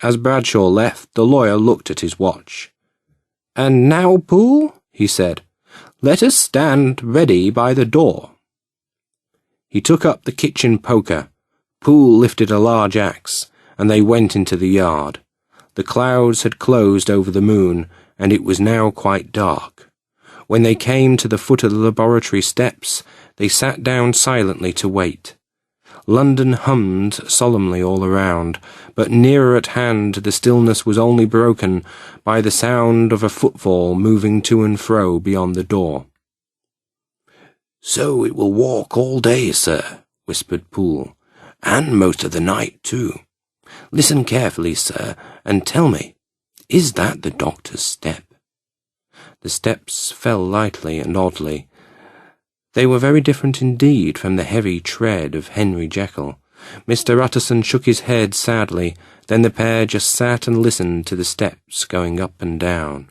As Bradshaw left, the lawyer looked at his watch. "And now, Poole," he said, "let us stand ready by the door." He took up the kitchen poker. Poole lifted a large axe, and they went into the yard. The clouds had closed over the moon, and it was now quite dark. When they came to the foot of the laboratory steps, they sat down silently to wait. London hummed solemnly all around, but nearer at hand the stillness was only broken by the sound of a footfall moving to and fro beyond the door. "So it will walk all day, sir," whispered Poole, "and most of the night, too. Listen carefully, sir, and tell me, is that the doctor's step?" The steps fell lightly and oddly. They were very different indeed from the heavy tread of Henry Jekyll. Mr. Utterson shook his head sadly, then the pair just sat and listened to the steps going up and down.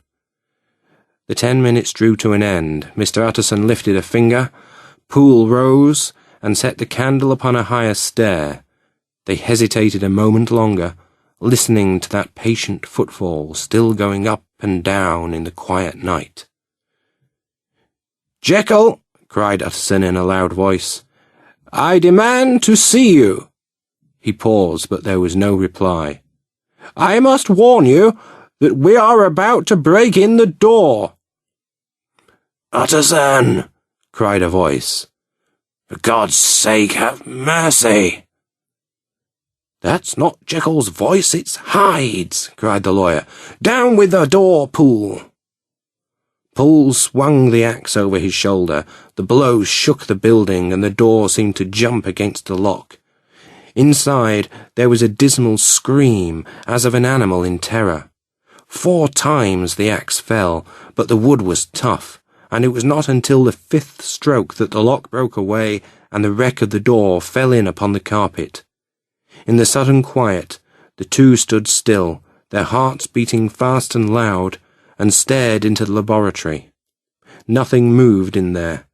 The 10 minutes drew to an end. Mr. Utterson lifted a finger. Poole rose and set the candle upon a higher stair. They hesitated a moment longer, listening to that patient footfall still going up and down in the quiet night. "Jekyll!" cried Utterson in a loud voice. "I demand to see you." He paused, but there was no reply. "I must warn you that we are about to break in the door." "Utterson!" cried a voice. "For God's sake, have mercy!" "That's not Jekyll's voice, it's Hyde's," cried the lawyer. "Down with the door, Poole." Poole swung the axe over his shoulder. The blow shook the building, and the door seemed to jump against the lock. Inside there was a dismal scream, as of an animal in terror. 4 times the axe fell, but the wood was tough, and it was not until the 5th stroke that the lock broke away and the wreck of the door fell in upon the carpet. In the sudden quiet, the two stood still, their hearts beating fast and loud, and stared into the laboratory. Nothing moved in there.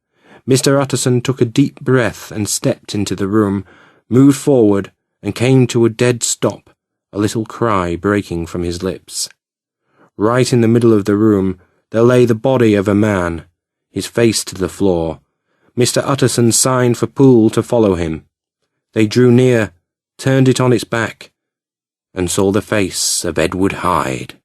Mr. Utterson took a deep breath and stepped into the room, moved forward, and came to a dead stop, a little cry breaking from his lips. Right in the middle of the room there lay the body of a man, his face to the floor. Mr. Utterson signed for Poole to follow him. They drew near, turned it on its back, and saw the face of Edward Hyde.